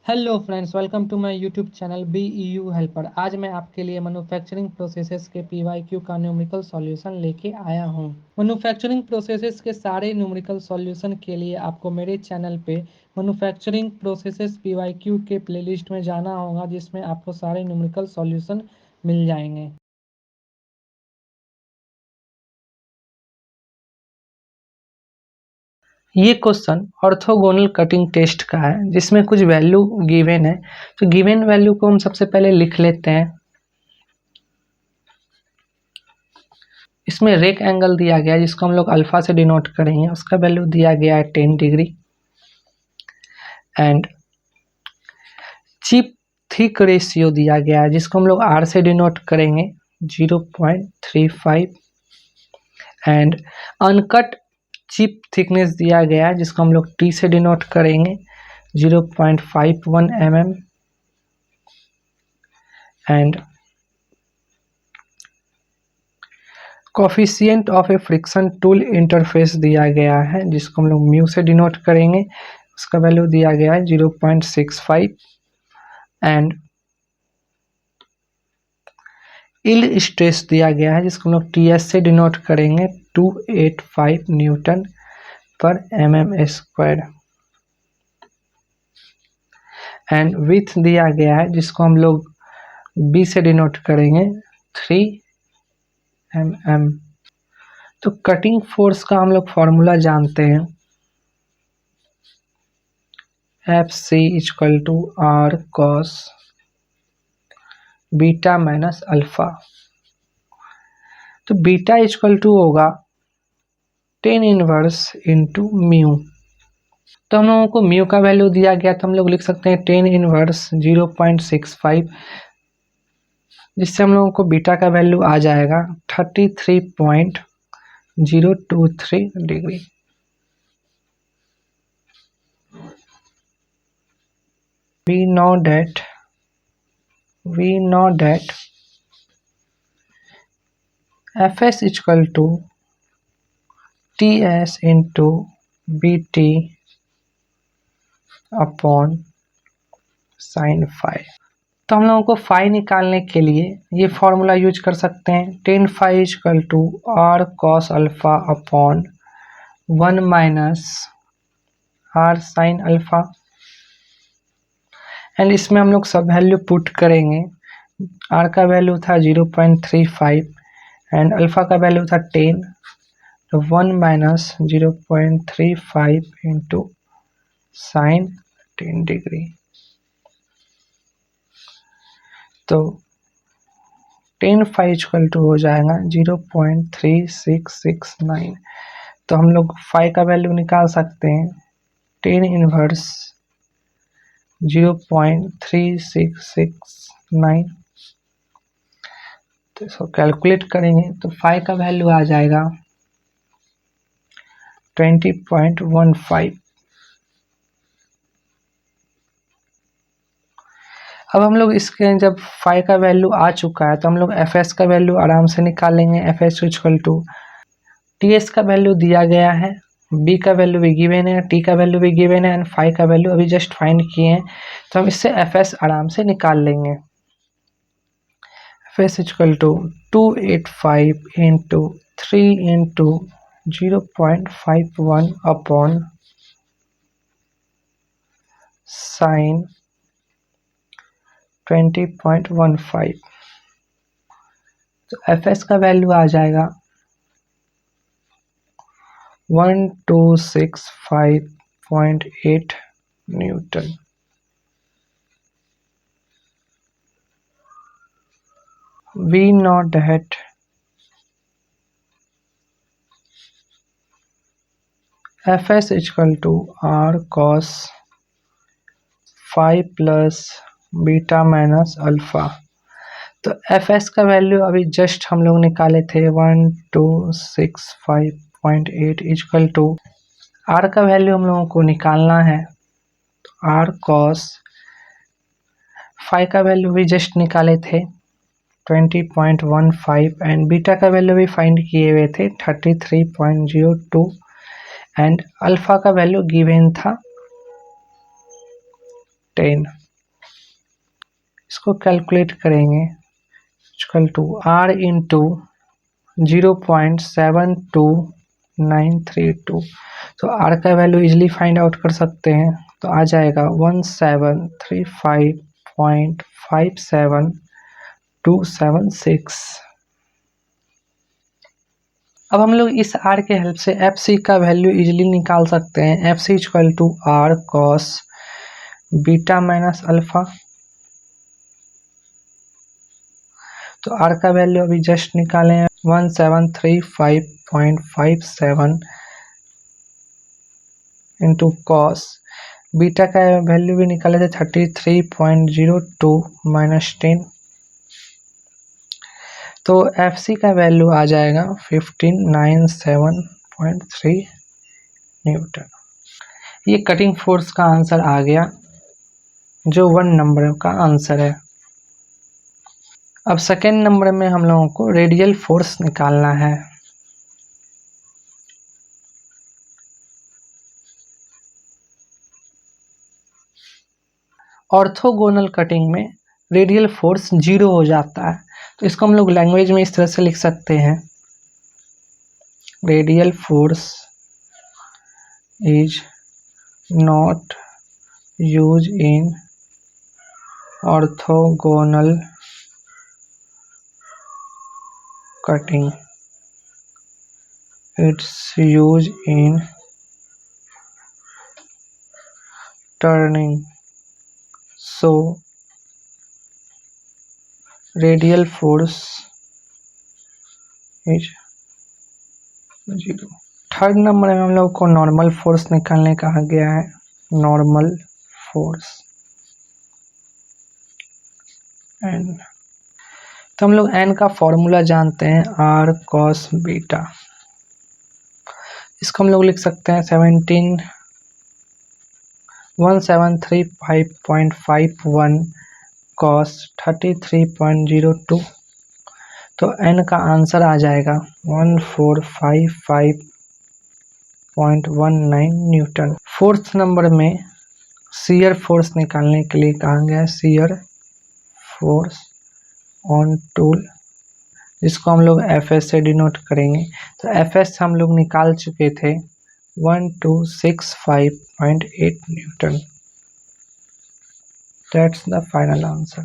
Hello friends, welcome to my YouTube channel BEU helper. आज मैं आपके लिए मैन्युफैक्चरिंग प्रोसेसेस के PYQ का न्यूमेरिकल सॉल्यूशन लेके आया हूँ। मैन्युफैक्चरिंग प्रोसेसेस के सारे न्यूमेरिकल सॉल्यूशन के लिए आपको मेरे चैनल पे मैन्युफैक्चरिंग प्रोसेसेस PYQ के प्लेलिस्ट में जाना होगा, जिसमें आपको सारे न्यूमेरिकल सॉल्यूशन मिल जाएंगे। ये क्वेश्चन ऑर्थोगोनल कटिंग टेस्ट का है, जिसमें कुछ वैल्यू गिवन है। तो गिवन वैल्यू को हम सबसे पहले लिख लेते हैं। इसमें रेक एंगल दिया गया है, जिसको हम लोग अल्फा से डिनोट करेंगे। उसका वैल्यू दिया गया है 10 degree. And chip thick ratio दिया गया है, जिसको हम लोग आर से डिनोट करेंगे 0.35। एंड अनकट चिप थिकनेस दिया गया है, जिसको हम लोग टी से डिनोट करेंगे 0.51 mm। And coefficient of A friction tool interface दिया गया है, जिसको हम लोग म्यू से डिनोट करेंगे। उसका वैल्यू दिया गया है 0.65। एंड यील्ड स्ट्रेस दिया गया है, जिसको हम लोग TS से डिनोट करेंगे 285 न्यूटन पर mm²। एंड विथ दिया गया है, जिसको हम लोग B से डिनोट करेंगे 3 mm। तो कटिंग फोर्स का हम लोग फॉर्मूला जानते हैं, FC = R cos beta minus alpha. तो बीटा = होगा 10 इनवर्स इंटू म्यू। तो हम लोगों को म्यू का वैल्यू दिया गया, तो हम लोग लिख सकते हैं 10 इनवर्स 0.65, जिससे हम लोगों को बीटा का वैल्यू आ जाएगा 33.023 degree. We know that Fs = TS into BT upon sine phi. तो हम लोगों को फाई निकालने के लिए ये फॉर्मूला यूज कर सकते हैं। 10 phi = R cos alpha upon 1 minus R sine alpha. And इसमें हम लोग सब वैल्यू पुट करेंगे। R का वैल्यू था 0.35 एंड अल्फा का वैल्यू था 10। तो 1 माइनस 0.35 इंटू साइन 10 डिग्री। तो 10 फाई = हो जाएगा 0.3669। तो हम लोग फाई का वैल्यू निकाल सकते हैं 10 इनवर्स 0.3669। तो इसको कैलकुलेट करेंगे तो फाई का वैल्यू आ जाएगा 20.15। अब हम लोग इसके जब फाई का वैल्यू आ चुका है, तो हम लोग Fs का वैल्यू आराम से निकालेंगे। Fs = TS का वैल्यू दिया गया है, B का वैल्यू भी गिवन है, T का वैल्यू भी गिवन है एंड फाई का वैल्यू अभी जस्ट फाइंड किए हैं। तो हम इससे Fs आराम से निकाल लेंगे। Fs = 285 into 3 into 0.51 upon sine 20.15। तो Fs का वैल्यू आ जाएगा 1265.8 newton. We know that Fs = R cos phi plus beta minus alpha. तो Fs का वैल्यू अभी जस्ट हम लोग निकाले थे 1265.8 = R का वैल्यू हम लोगों को निकालना है। तो R cos फाई का वैल्यू भी जस्ट निकाले थे 20.15 एंड बीटा का वैल्यू भी फाइंड किए हुए थे 33.02 एंड अल्फा का वैल्यू गिवन था 10। इसको कैलकुलेट करेंगे इक्वल टू R इंटू 0.72932। तो R का वैल्यू इजीली फाइंड आउट कर सकते हैं, तो आ जाएगा 1735.57276। अब हम लोग इस R के हेल्प से FC का वैल्यू इजीली निकाल सकते हैं। FC equal to R cos beta minus alpha. तो R का वैल्यू अभी जस्ट निकाले हैं 1735.57 इंटू कॉस। बीटा का वैल्यू भी निकाले थे 33.02 माइनस 10। तो FC का वैल्यू आ जाएगा 1597.3 न्यूटन। ये कटिंग फोर्स का आंसर आ गया, जो 1 नंबर का आंसर है। अब सेकेंड नंबर में हम लोगों को रेडियल फोर्स निकालना है। ऑर्थोगोनल कटिंग में रेडियल फोर्स 0 हो जाता है, तो इसको हम लोग लैंग्वेज में इस तरह से लिख सकते हैं, radial force is not use in orthogonal cutting, its use in turning, so radial force is 0। Third number में हम लोग को नॉर्मल फोर्स निकालने कहा गया है, नॉर्मल फोर्स एन। तो हम लोग एन का फॉर्मूला जानते हैं, R cos बीटा। इसको हम लोग लिख सकते हैं 1735.51 cos 33.02। तो एन का आंसर आ जाएगा 1455.19 न्यूटन। फोर्थ नंबर में शियर फोर्स निकालने के लिए कहा गया है, शियर फोर्स ऑन टूल, जिसको हम लोग FS से डिनोट करेंगे। तो FS हम लोग निकाल चुके थे 1265.8 Newton. That's the final answer.